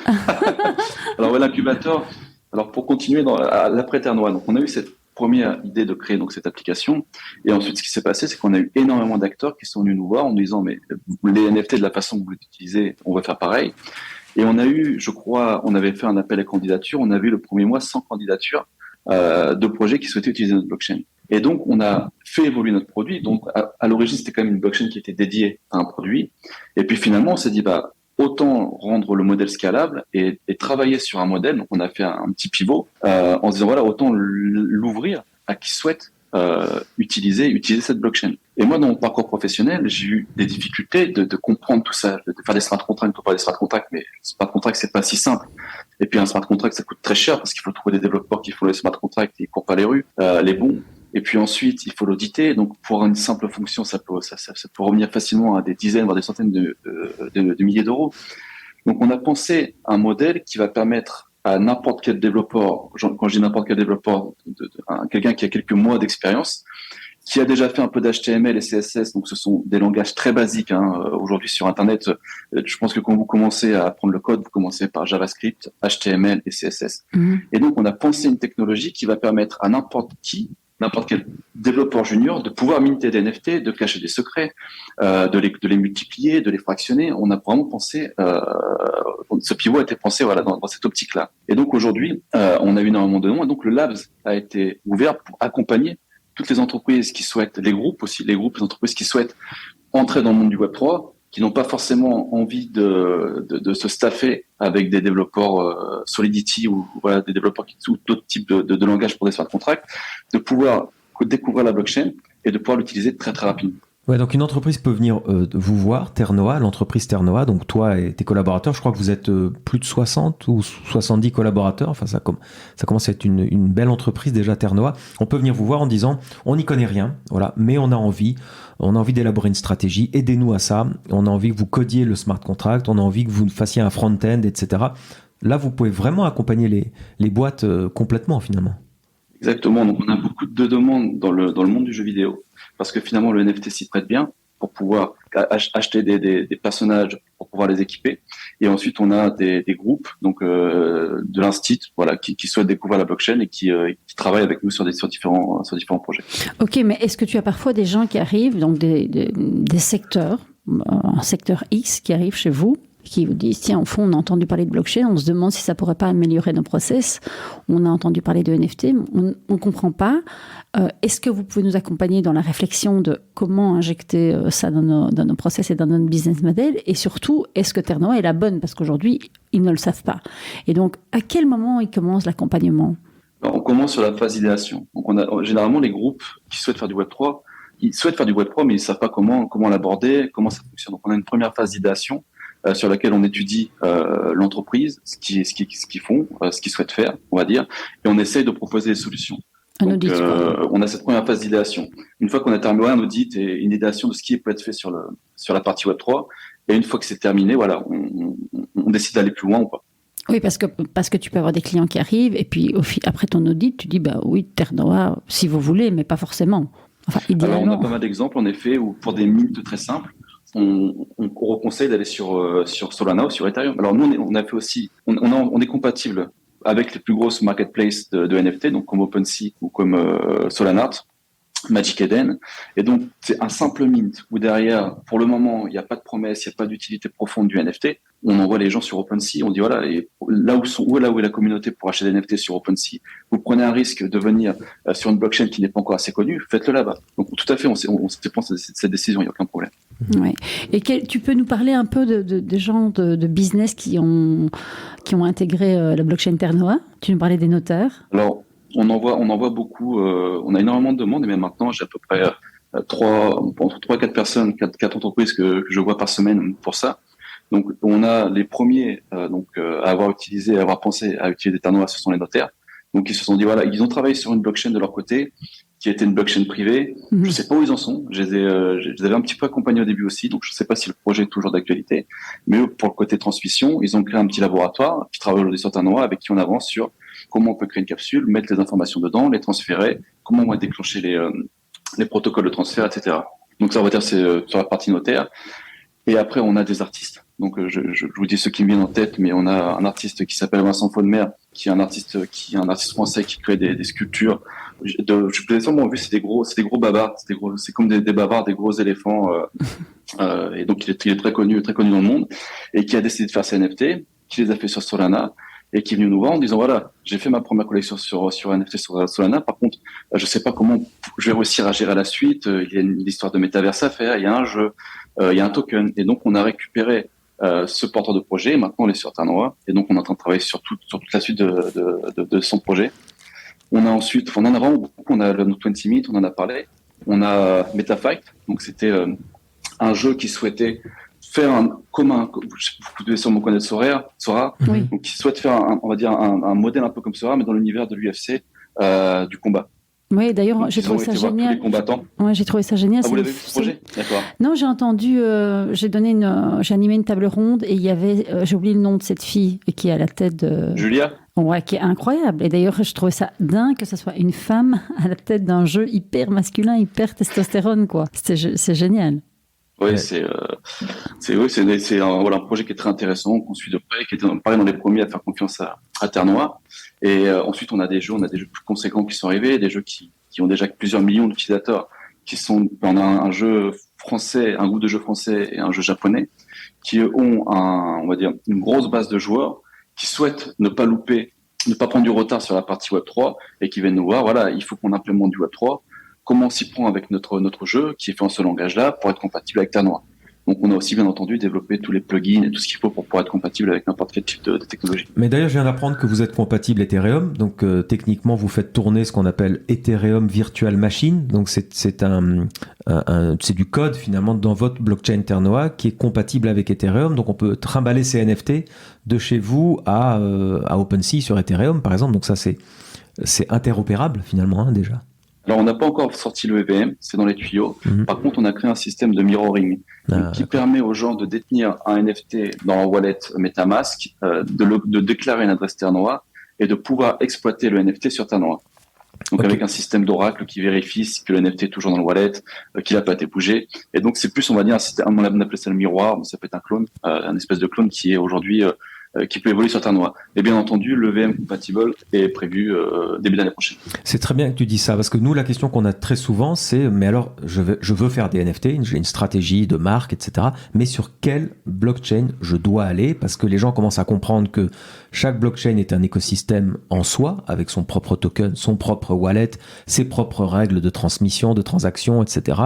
Alors ouais, l'incubateur. Alors pour continuer à l'après Ternois, donc on a eu cette première idée de créer donc cette application, et ensuite ce qui s'est passé, c'est qu'on a eu énormément d'acteurs qui sont venus nous voir en nous disant mais les NFT de la façon que vous les utilisez, on va faire pareil. Et on a eu, je crois, on avait fait un appel à candidature, on avait eu le premier mois 100 candidatures de projets qui souhaitaient utiliser notre blockchain. Et donc, on a fait évoluer notre produit. Donc, à l'origine, c'était quand même une blockchain qui était dédiée à un produit. Et puis, finalement, on s'est dit, bah, autant rendre le modèle scalable et travailler sur un modèle. Donc, on a fait un petit pivot en se disant, voilà, autant l'ouvrir à qui souhaite utiliser cette blockchain. Et moi, dans mon parcours professionnel, j'ai eu des difficultés de comprendre tout ça, de faire des smart contracts. On parle des smart contracts, mais smart contract, c'est pas si simple. Et puis, un smart contract, ça coûte très cher parce qu'il faut trouver des développeurs qui font les smart contracts et qui courent pas les rues, les bons. Et puis ensuite, il faut l'auditer. Donc, pour une simple fonction, ça peut revenir facilement à des dizaines, voire des centaines de milliers d'euros. Donc, on a pensé un modèle qui va permettre à n'importe quel développeur, quand je dis n'importe quel développeur, quelqu'un qui a quelques mois d'expérience, qui a déjà fait un peu d'HTML et CSS, donc ce sont des langages très basiques. Aujourd'hui sur Internet, je pense que quand vous commencez à apprendre le code, vous commencez par JavaScript, HTML et CSS. Et donc, on a pensé une technologie qui va permettre à n'importe quel développeur junior de pouvoir minter des NFT, de cacher des secrets, de les multiplier, de les fractionner. On a vraiment pensé, ce pivot a été pensé voilà, dans cette optique-là. Et donc aujourd'hui, on a eu énormément de noms. Et donc le Labs a été ouvert pour accompagner toutes les entreprises qui souhaitent, les entreprises qui souhaitent entrer dans le monde du Web3, qui n'ont pas forcément envie de se staffer avec des développeurs Solidity ou voilà, des développeurs ou d'autres types de langages pour des smart contracts, de pouvoir découvrir la blockchain et de pouvoir l'utiliser très très rapidement. Ouais, donc une entreprise peut venir vous voir, Ternoa, l'entreprise Ternoa, donc toi et tes collaborateurs, je crois que vous êtes plus de 60 ou 70 collaborateurs, enfin ça commence à être une belle entreprise déjà, Ternoa. On peut venir vous voir en disant, on n'y connaît rien, voilà, mais on a envie d'élaborer une stratégie, aidez-nous à ça, on a envie que vous codiez le smart contract, on a envie que vous fassiez un front-end, etc. Là, vous pouvez vraiment accompagner les boîtes complètement finalement. Exactement, donc on a beaucoup de demandes dans le monde du jeu vidéo, parce que finalement le NFT s'y prête bien pour pouvoir acheter des personnages pour pouvoir les équiper. Et ensuite on a des groupes donc de l'instit voilà qui souhaitent découvrir la blockchain et qui travaillent avec nous sur différents projets. Ok, mais est-ce que tu as parfois des gens qui arrivent, donc des secteurs, un secteur X qui arrive chez vous, qui vous disent, tiens, au fond, on a entendu parler de blockchain, on se demande si ça pourrait pas améliorer nos process, on a entendu parler de NFT, on ne comprend pas. Est-ce que vous pouvez nous accompagner dans la réflexion de comment injecter ça dans nos process et dans notre business model? Et surtout, est-ce que Ternoa est la bonne? Parce qu'aujourd'hui, ils ne le savent pas. Et donc, à quel moment ils commencent l'accompagnement? Alors, on commence sur la phase idéation. Donc, on a généralement les groupes qui souhaitent faire du Web3, ils souhaitent faire du Web3, mais ils ne savent pas comment l'aborder, comment ça fonctionne. Donc, on a une première phase d'idéation sur laquelle on étudie l'entreprise, ce qu'ils font, ce qu'ils souhaitent faire, on va dire, et on essaye de proposer des solutions. Donc, on a cette première phase d'idéation. Une fois qu'on a terminé un audit et une idéation de ce qui peut être fait sur la partie Web3, et une fois que c'est terminé, voilà, on décide d'aller plus loin ou pas. Oui, parce que tu peux avoir des clients qui arrivent, et puis après ton audit, tu dis, bah oui, Ternoa, si vous voulez, mais pas forcément. Enfin, idéalement. Alors, on a pas mal d'exemples, en effet, où pour des mints très simples, on conseille d'aller sur Solana ou sur Ethereum. Alors nous, on a fait aussi, on est compatible avec les plus grosses marketplaces de NFT, donc comme OpenSea ou comme Solana, Magic Eden. Et donc, c'est un simple mint où derrière, pour le moment, il n'y a pas de promesse, il n'y a pas d'utilité profonde du NFT. On envoie les gens sur OpenSea, on dit voilà, et là où est la communauté pour acheter des NFT sur OpenSea, vous prenez un risque de venir sur une blockchain qui n'est pas encore assez connue, faites-le là-bas. Donc, tout à fait, on se prend cette décision, il n'y a aucun problème. Ouais. Et tu peux nous parler un peu des gens de business qui ont intégré la blockchain Ternoa? Tu nous parlais des notaires. Alors, on en voit beaucoup. On a énormément de demandes, et même maintenant, j'ai à peu près 3-4 personnes, 4 entreprises que je vois par semaine pour ça. Donc, on a les premiers à avoir pensé à utiliser Ternoa, ce sont les notaires. Donc, ils se sont dit, voilà, ils ont travaillé sur une blockchain de leur côté. qui était une blockchain privée. Je sais pas où ils en sont. Je les avais un petit peu accompagnés au début aussi, donc je sais pas si le projet est toujours d'actualité. Mais pour le côté transmission, ils ont créé un petit laboratoire qui travaille aujourd'hui sur Ternoa, avec qui on avance sur comment on peut créer une capsule, mettre les informations dedans, les transférer, comment on va déclencher les protocoles de transfert, etc. Donc ça, on va dire, c'est sur la partie notaire. Et après, on a des artistes. Donc, je vous dis ceux qui me viennent en tête, mais on a un artiste qui s'appelle Vincent Faudemer, qui est un artiste français qui crée des sculptures. Je vous ai sûrement vu, c'est des gros bavards, c'est comme des bavards, des gros éléphants. Et donc, il est très connu dans le monde, et qui a décidé de faire ses NFT, qui les a fait sur Solana, et qui est venu nous voir en disant, voilà, j'ai fait ma première collection sur NFT sur Solana. Par contre, je sais pas comment je vais réussir à gérer la suite. Il y a une histoire de métaverse à faire, il y a un jeu, il y a un token. Et donc, on a récupéré ce porteur de projet. Maintenant, on est sur Ternoa. Et donc, on est en train de travailler sur toute la suite de son projet. On a ensuite, on en a vraiment beaucoup. On a le 20 Meet, on en a parlé. On a MetaFight. Donc, c'était un jeu qui souhaitait faire vous devez sûrement connaître Sora, donc qui souhaite faire un modèle un peu comme Sora, mais dans l'univers de l'UFC, du combat. Oui, d'ailleurs, j'ai trouvé ça génial. Les combattants. Ouais, j'ai trouvé ça génial. Ah, vous l'avez vu ce projet ? D'accord. Non, j'ai entendu, j'ai animé une table ronde et il y avait, j'ai oublié le nom de cette fille qui est à la tête de... Julia ? Ouais, qui est incroyable. Et d'ailleurs, je trouvais ça dingue que ce soit une femme à la tête d'un jeu hyper masculin, hyper testostérone, quoi. C'est génial. Oui, c'est un projet qui est très intéressant, qu'on suit de près, qui est pareil dans les premiers à faire confiance à Ternoa. Et ensuite, on a des jeux plus conséquents qui sont arrivés, des jeux qui ont déjà plusieurs millions d'utilisateurs, on a un jeu français, un groupe de jeux français et un jeu japonais, qui ont une grosse base de joueurs qui souhaitent ne pas prendre du retard sur la partie Web3 et qui viennent nous voir, voilà, il faut qu'on implémente du Web3. Comment on s'y prend avec notre jeu qui est fait en ce langage-là pour être compatible avec Ternoa. Donc on a aussi bien entendu développé tous les plugins et tout ce qu'il faut pour pouvoir être compatible avec n'importe quel type de technologie. Mais d'ailleurs, je viens d'apprendre que vous êtes compatible Ethereum. Donc techniquement, vous faites tourner ce qu'on appelle Ethereum Virtual Machine. Donc c'est du code finalement dans votre blockchain Ternoa qui est compatible avec Ethereum. Donc on peut trimballer ces NFT de chez vous à OpenSea sur Ethereum par exemple. Donc ça c'est interopérable finalement déjà. Alors, on n'a pas encore sorti le EVM, c'est dans les tuyaux. Par contre, on a créé un système de mirroring qui permet aux gens de détenir un NFT dans un wallet MetaMask, de déclarer une adresse Ternoa et de pouvoir exploiter le NFT sur Ternoa. Donc, avec un système d'oracle qui vérifie que le NFT est toujours dans le wallet, qu'il n'a pas été bougé. Et donc, c'est plus, on va dire, on appelle ça le miroir, mais ça peut être un clone, un espèce de clone qui est aujourd'hui qui peut évoluer sur Ternoa. Et bien entendu, le VM compatible est prévu début d'année prochaine. C'est très bien que tu dis ça, parce que nous, la question qu'on a très souvent, c'est, mais alors, je veux faire des NFT, j'ai une stratégie de marque, etc., mais sur quelle blockchain je dois aller? Parce que les gens commencent à comprendre que chaque blockchain est un écosystème en soi, avec son propre token, son propre wallet, ses propres règles de transmission, de transaction, etc.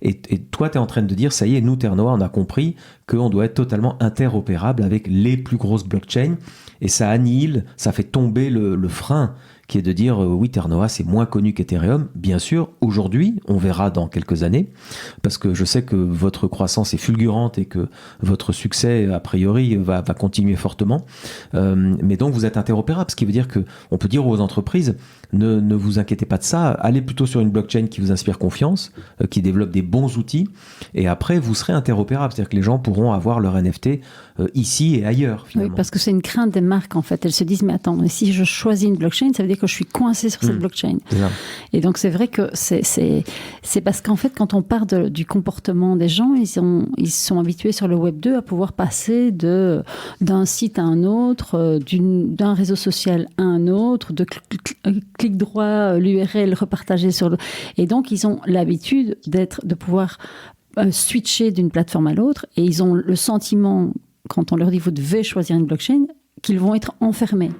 Et toi, tu es en train de dire, ça y est, nous, Ternoa, on a compris qu'on doit être totalement interopérable avec les plus grosses blockchains, et ça annihile, ça fait tomber le frein qui est de dire oui, Ternoa c'est moins connu qu'Ethereum. Bien sûr, aujourd'hui, on verra dans quelques années, parce que je sais que votre croissance est fulgurante et que votre succès a priori va continuer fortement, mais donc vous êtes interopérable, ce qui veut dire que on peut dire aux entreprises ne vous inquiétez pas de ça, allez plutôt sur une blockchain qui vous inspire confiance, qui développe des bons outils, et après vous serez interopérable, c'est-à-dire que les gens pourront avoir leur NFT ici et ailleurs finalement. Oui, parce que c'est une crainte des marques en fait, elles se disent mais attends, mais si je choisis une blockchain, ça veut dire que je suis coincé sur cette blockchain. Et donc c'est vrai que c'est parce qu'en fait quand on part du comportement des gens, ils sont habitués sur le Web 2 à pouvoir passer d'un site à un autre, d'un réseau social à un autre, de clic droit, l'URL repartagée sur le... Et donc ils ont l'habitude de pouvoir switcher d'une plateforme à l'autre, et ils ont le sentiment, quand on leur dit vous devez choisir une blockchain, qu'ils vont être enfermés.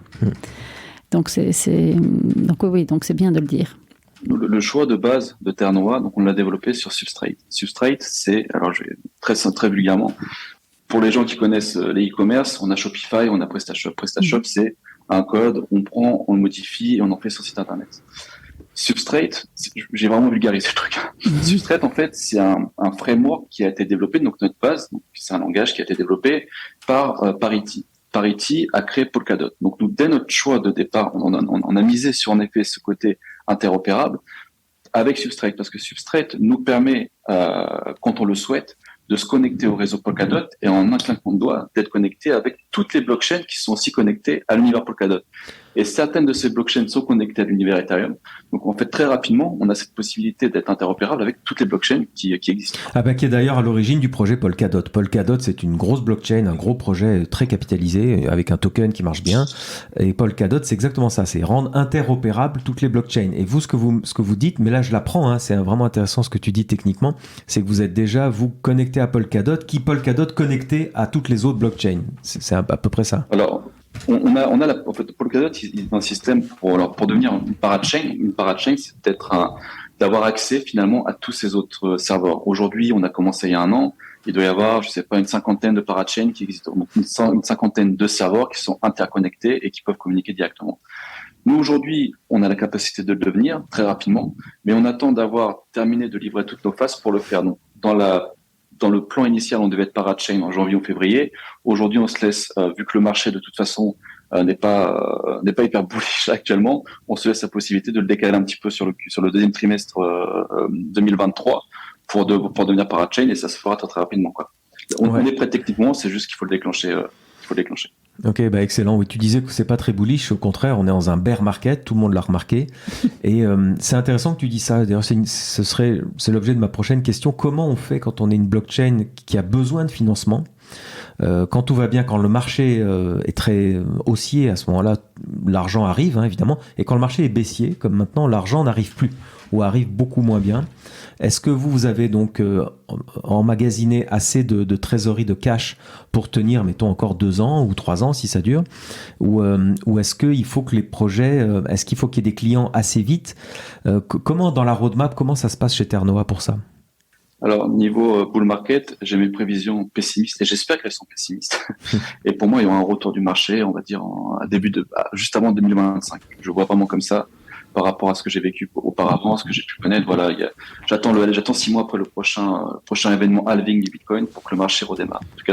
Donc donc c'est bien de le dire. Le choix de base de Ternoa, donc on l'a développé sur Substrate. Substrate, c'est, alors je vais très vulgairement, pour les gens qui connaissent les e-commerce, on a Shopify, on a PrestaShop. PrestaShop, c'est un code, on le modifie et on en fait sur site internet. Substrate, j'ai vraiment vulgarisé le truc. Substrate, en fait, c'est un framework qui a été développé, donc notre base, donc c'est un langage qui a été développé par Parity. Parity a créé Polkadot. Donc nous, dès notre choix de départ, on a misé sur en effet ce côté interopérable. avec Substrate, parce que Substrate nous permet, quand on le souhaite, de se connecter au réseau Polkadot et en un claquement de doigts d'être connecté avec toutes les blockchains qui sont aussi connectées à l'univers Polkadot. Et certaines de ces blockchains sont connectées à l'univers Ethereum. Donc en fait, très rapidement, on a cette possibilité d'être interopérable avec toutes les blockchains qui existent. Qui est d'ailleurs à l'origine du projet Polkadot. Polkadot, c'est une grosse blockchain, un gros projet très capitalisé avec un token qui marche bien. Et Polkadot, c'est exactement ça, c'est rendre interopérables toutes les blockchains. Et vous, ce que vous dites, mais là je l'apprends, hein, c'est vraiment intéressant ce que tu dis techniquement, c'est que vous êtes déjà vous connecté à Polkadot, qui Polkadot connecté à toutes les autres blockchains. C'est à peu près ça. Alors, en fait, Polkadot, il est un système pour devenir une parachain. Une parachain, c'est peut-être d'avoir accès finalement à tous ces autres serveurs. Aujourd'hui, on a commencé il y a un an. Il doit y avoir, je sais pas, une cinquantaine de parachains qui existent. Donc, une cinquantaine de serveurs qui sont interconnectés et qui peuvent communiquer directement. Nous, aujourd'hui, on a la capacité de le devenir très rapidement, mais on attend d'avoir terminé de livrer toutes nos phases pour le faire. Donc, dans le plan initial, on devait être parachain en janvier ou février. Aujourd'hui, on se laisse, vu que le marché de toute façon n'est pas hyper bullish actuellement, on se laisse la possibilité de le décaler un petit peu sur le deuxième trimestre 2023 pour devenir parachain, et ça se fera très, très rapidement, quoi. On est prêt techniquement, c'est juste qu'il faut le déclencher. Ok, excellent. Oui, tu disais que c'est pas très bullish. Au contraire, on est dans un bear market. Tout le monde l'a remarqué. Et c'est intéressant que tu dis ça. D'ailleurs, c'est l'objet de ma prochaine question. Comment on fait quand on est une blockchain qui a besoin de financement? Quand tout va bien, quand le marché est très haussier, à ce moment-là, l'argent arrive, hein, évidemment. Et quand le marché est baissier, comme maintenant, l'argent n'arrive plus ou arrive beaucoup moins bien. Est-ce que vous avez donc emmagasiné assez de trésorerie de cash pour tenir, mettons, encore 2 ans ou 3 ans si ça dure, ou est-ce qu'il faut que les projets, est-ce qu'il faut qu'il y ait des clients assez vite? Comment, dans la roadmap, comment ça se passe chez Ternoa pour ça? Alors, niveau bull market, j'ai mes prévisions pessimistes et j'espère qu'elles sont pessimistes. Et pour moi, il y aura un retour du marché, on va dire, juste avant 2025. Je vois vraiment comme ça. Par rapport à ce que j'ai vécu auparavant, ce que j'ai pu connaître, voilà, j'attends 6 mois après le prochain événement halving du Bitcoin pour que le marché redémarre. En tout cas,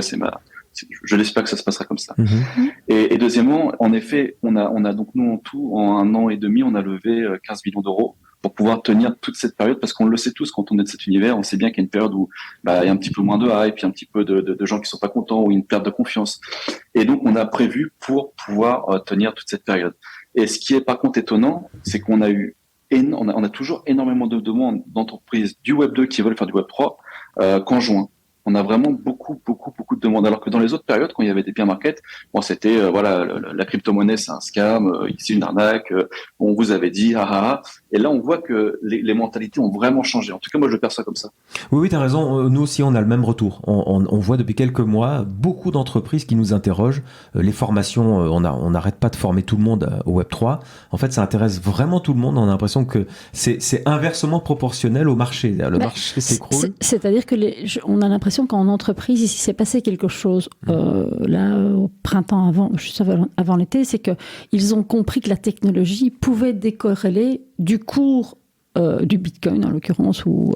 je l'espère que ça se passera comme ça. Mm-hmm. Et deuxièmement, en effet, on a donc nous en tout, en 1 an et demi, on a levé 15 millions d'euros pour pouvoir tenir toute cette période, parce qu'on le sait tous quand on est de cet univers, on sait bien qu'il y a une période où il y a un petit peu moins de hype, il y a un petit peu de gens qui sont pas contents ou une perte de confiance. Et donc, on a prévu pour pouvoir tenir toute cette période. Et ce qui est par contre étonnant, c'est qu'on a on a toujours énormément de demandes d'entreprises du Web 2 qui veulent faire du Web 3 qu'en juin. On a vraiment beaucoup de demandes. Alors que dans les autres périodes, quand il y avait des bear markets, c'était la crypto-monnaie c'est un scam, c'est une arnaque, on vous avait dit Et là, on voit que les mentalités ont vraiment changé. En tout cas, moi, je le perçois comme ça. Oui, tu as raison. Nous aussi, on a le même retour. On voit depuis quelques mois beaucoup d'entreprises qui nous interrogent. Les formations, on n'arrête pas de former tout le monde au Web3. En fait, ça intéresse vraiment tout le monde. On a l'impression que c'est inversement proportionnel au marché. Le marché s'écroule. C'est-à-dire que on a l'impression qu'en entreprise, il s'est passé quelque chose là au printemps juste avant l'été, c'est qu'ils ont compris que la technologie pouvait décorréler du cours du Bitcoin en l'occurrence ou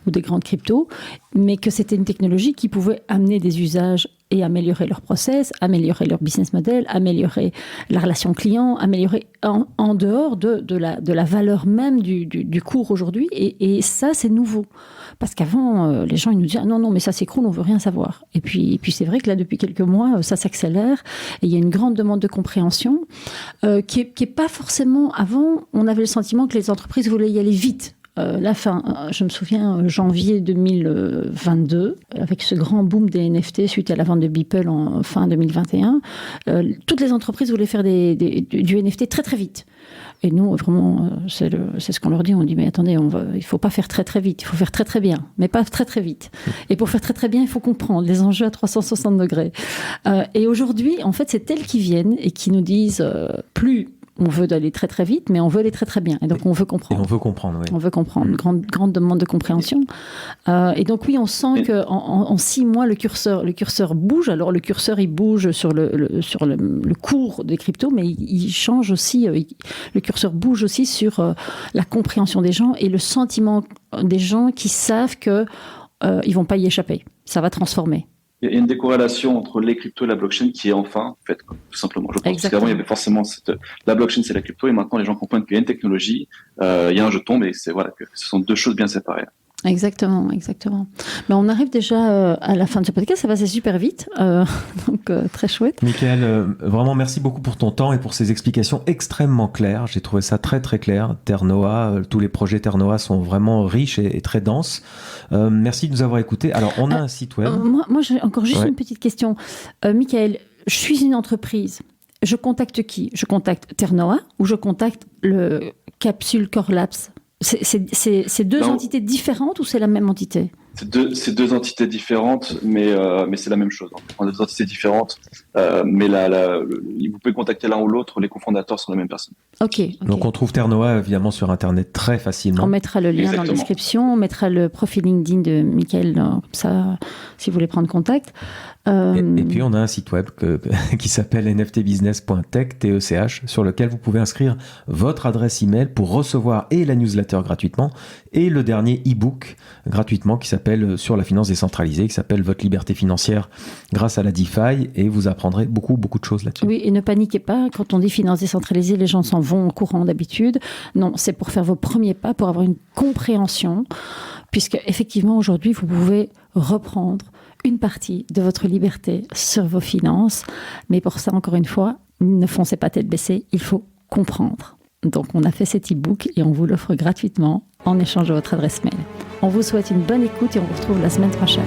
des grandes cryptos, mais que c'était une technologie qui pouvait amener des usages et améliorer leur process, améliorer leur business model, améliorer la relation client, améliorer en dehors de la valeur même du cours aujourd'hui. Et ça, c'est nouveau. Parce qu'avant, les gens ils nous disaient non, mais ça s'écroule, on veut rien savoir. Et puis c'est vrai que là, depuis quelques mois, ça s'accélère. Et il y a une grande demande de compréhension qui est pas forcément... Avant, on avait le sentiment que les entreprises voulaient y aller vite. Je me souviens, janvier 2022, avec ce grand boom des NFT suite à la vente de Beeple en fin 2021, toutes les entreprises voulaient faire du NFT très très vite. Et nous, vraiment, c'est ce qu'on leur dit. On dit, mais attendez, il ne faut pas faire très très vite, il faut faire très très bien, mais pas très très vite. Et pour faire très très bien, il faut comprendre les enjeux à 360 degrés. Et aujourd'hui, en fait, c'est elles qui viennent et qui nous disent, plus on veut aller très très vite, mais on veut aller très très bien. Et donc on veut comprendre. Et on veut comprendre, oui. On veut comprendre. Grande demande de compréhension. Et donc oui, on sent qu'en 6 mois, le curseur bouge. Alors le curseur, il bouge sur le cours des cryptos, mais il change aussi. Le curseur bouge aussi sur la compréhension des gens et le sentiment des gens qui savent que ils vont pas y échapper. Ça va transformer. il y a une décorrélation entre les cryptos et la blockchain qui est enfin faite, quoi, tout simplement. Je pense Exactement. qu'avant, il y avait forcément la blockchain, c'est la crypto, et maintenant, les gens comprennent qu'il y a une technologie, il y a un jeton, mais que ce sont deux choses bien séparées. Exactement. Mais on arrive déjà à la fin de ce podcast, ça va assez super vite, donc très chouette. Michael, vraiment merci beaucoup pour ton temps et pour ces explications extrêmement claires. J'ai trouvé ça très très clair. Ternoa, tous les projets Ternoa sont vraiment riches et très denses. Merci de nous avoir écoutés. Alors, on a un site web. Moi j'ai encore juste une petite question. Michael, je suis une entreprise. Je contacte qui ? Je contacte Ternoa ou je contacte le Capsule Core Labs ? C'est deux entités différentes ou c'est la même entité ? C'est deux entités différentes, mais c'est la même chose. On a deux entités différentes, mais vous pouvez contacter l'un ou l'autre, les cofondateurs sont les mêmes personnes. Ok. Donc on trouve Ternoa évidemment sur Internet très facilement. On mettra le lien dans la description, on mettra le profil LinkedIn de Michael, comme ça, si vous voulez prendre contact. Et puis on a un site web qui s'appelle nftbusiness.tech, TECH, sur lequel vous pouvez inscrire votre adresse email pour recevoir et la newsletter gratuitement et le dernier e-book gratuitement qui s'appelle Sur la finance décentralisée, qui s'appelle Votre liberté financière grâce à la DeFi, et vous apprendrez beaucoup de choses là-dessus. Oui, et ne paniquez pas, quand on dit finance décentralisée, les gens s'en vont au courant d'habitude. Non, c'est pour faire vos premiers pas, pour avoir une compréhension, puisque effectivement aujourd'hui vous pouvez reprendre une partie de votre liberté sur vos finances. Mais pour ça, encore une fois, ne foncez pas tête baissée, il faut comprendre. Donc, on a fait cet e-book et on vous l'offre gratuitement en échange de votre adresse mail. On vous souhaite une bonne écoute et on vous retrouve la semaine prochaine.